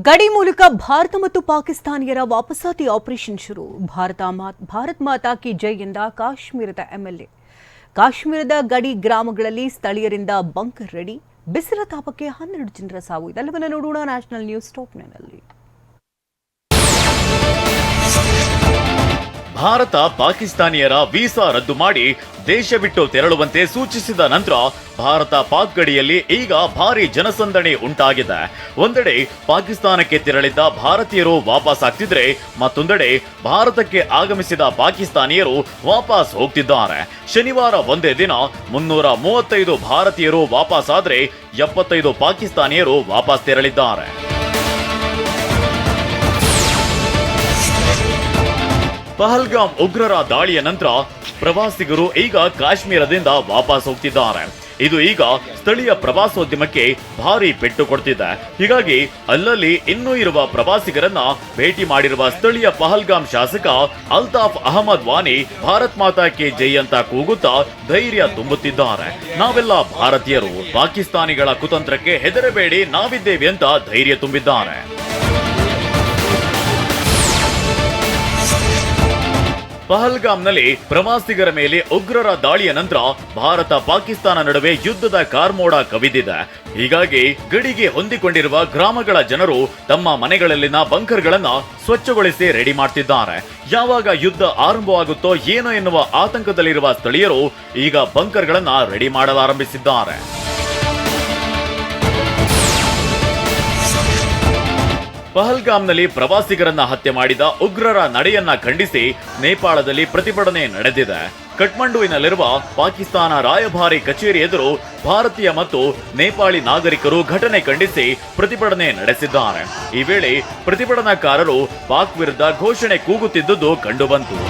ಗಡಿ ಮೂಲಕ ಭಾರತ ಮತ್ತು ಪಾಕಿಸ್ತಾನಿಯರ ವಾಪಸಾತಿ ಆಪರೇಷನ್ ಶುರು. ಭಾರತ್ ಮಾತಾ ಕಿ ಜೈ ಎಂದ ಕಾಶ್ಮೀರದ ಎಂಎಲ್ಎ. ಕಾಶ್ಮೀರದ ಗಡಿ ಗ್ರಾಮಗಳಲ್ಲಿ ಸ್ಥಳೀಯರಿಂದ ಬಂಕರ್ ರೆಡಿ. ಬಿಸಿಲ ತಾಪಕ್ಕೆ 12 ಜನರ ಸಾವು. ಇದೆಲ್ಲವನ್ನ ನೋಡೋಣ ನ್ಯಾಷನಲ್ ನ್ಯೂಸ್ ಟಾಪ್ 9ನಲ್ಲಿ. ಭಾರತ ಪಾಕಿಸ್ತಾನಿಯರ ವೀಸಾ ರದ್ದು ಮಾಡಿ ದೇಶ ಬಿಟ್ಟು ತೆರಳುವಂತೆ ಸೂಚಿಸಿದ ನಂತರ ಭಾರತ ಪಾಕ್ ಗಡಿಯಲ್ಲಿ ಈಗ ಭಾರಿ ಜನಸಂದಣಿ ಉಂಟಾಗಿದೆ. ಒಂದೆಡೆ ಪಾಕಿಸ್ತಾನಕ್ಕೆ ತೆರಳಿದ್ದ ಭಾರತೀಯರು ವಾಪಸ್ ಆಗ್ತಿದ್ರೆ, ಮತ್ತೊಂದೆಡೆ ಭಾರತಕ್ಕೆ ಆಗಮಿಸಿದ ಪಾಕಿಸ್ತಾನಿಯರು ವಾಪಸ್ ಹೋಗ್ತಿದ್ದಾರೆ. ಶನಿವಾರ ಒಂದೇ ದಿನ 335 ಭಾರತೀಯರು ವಾಪಸ್ ಆದ್ರೆ 75 ಪಾಕಿಸ್ತಾನಿಯರು ವಾಪಸ್ ತೆರಳಿದ್ದಾರೆ. ಪಹಲ್ಗಾಮ್ ಉಗ್ರರ ದಾಳಿಯ ನಂತರ ಪ್ರವಾಸಿಗರು ಈಗ ಕಾಶ್ಮೀರದಿಂದ ವಾಪಸ್ ಹೋಗ್ತಿದ್ದಾರೆ. ಇದು ಈಗ ಸ್ಥಳೀಯ ಪ್ರವಾಸೋದ್ಯಮಕ್ಕೆ ಭಾರಿ ಪೆಟ್ಟು ಕೊಡ್ತಿದೆ. ಹೀಗಾಗಿ ಅಲ್ಲಲ್ಲಿ ಇನ್ನೂ ಇರುವ ಪ್ರವಾಸಿಗರನ್ನ ಭೇಟಿ ಮಾಡಿರುವ ಸ್ಥಳೀಯ ಪಹಲ್ಗಾಮ್ ಶಾಸಕ ಅಲ್ತಾಫ್ ಅಹಮದ್ ವಾನಿ ಭಾರತ್ ಮಾತಾ ಕಿ ಜೈ ಅಂತ ಕೂಗುತ್ತಾ ಧೈರ್ಯ ತುಂಬುತ್ತಿದ್ದಾರೆ. ನಾವೆಲ್ಲ ಭಾರತೀಯರು, ಪಾಕಿಸ್ತಾನಿಗಳ ಕುತಂತ್ರಕ್ಕೆ ಹೆದರಬೇಡಿ, ನಾವಿದ್ದೇವೆ ಅಂತ ಧೈರ್ಯ ತುಂಬಿದ್ದಾರೆ. ಪಹಲ್ಗಾಮ್ನಲ್ಲಿ ಪ್ರವಾಸಿಗರ ಮೇಲೆ ಉಗ್ರರ ದಾಳಿಯ ನಂತರ ಭಾರತ ಪಾಕಿಸ್ತಾನ ನಡುವೆ ಯುದ್ಧದ ಕಾರ್ಮೋಡ ಕವಿದಿದೆ. ಹೀಗಾಗಿ ಗಡಿಗೆ ಹೊಂದಿಕೊಂಡಿರುವ ಗ್ರಾಮಗಳ ಜನರು ತಮ್ಮ ಮನೆಗಳಲ್ಲಿನ ಬಂಕರ್ಗಳನ್ನ ಸ್ವಚ್ಛಗೊಳಿಸಿ ರೆಡಿ ಮಾಡ್ತಿದ್ದಾರೆ. ಯಾವಾಗ ಯುದ್ಧ ಆರಂಭವಾಗುತ್ತೋ ಏನೋ ಎನ್ನುವ ಆತಂಕದಲ್ಲಿರುವ ಸ್ಥಳೀಯರು ಈಗ ಬಂಕರ್ಗಳನ್ನ ರೆಡಿ ಮಾಡಲಾರಂಭಿಸಿದ್ದಾರೆ. ಪಹಲ್ಗಾಮ್ನಲ್ಲಿ ಪ್ರವಾಸಿಗರನ್ನ ಹತ್ಯೆ ಮಾಡಿದ ಉಗ್ರರ ನಡೆಯನ್ನ ಖಂಡಿಸಿ ನೇಪಾಳದಲ್ಲಿ ಪ್ರತಿಭಟನೆ ನಡೆದಿದೆ. ಕಠ್ಮಂಡುವಿನಲ್ಲಿರುವ ಪಾಕಿಸ್ತಾನ ರಾಯಭಾರಿ ಕಚೇರಿ ಎದುರು ಭಾರತೀಯ ಮತ್ತು ನೇಪಾಳಿ ನಾಗರಿಕರು ಘಟನೆ ಖಂಡಿಸಿ ಪ್ರತಿಭಟನೆ ನಡೆಸಿದ್ದಾರೆ. ಈ ವೇಳೆ ಪ್ರತಿಭಟನಾಕಾರರು ಪಾಕ್ ವಿರುದ್ಧ ಘೋಷಣೆ ಕೂಗುತ್ತಿದ್ದುದು ಕಂಡುಬಂತು.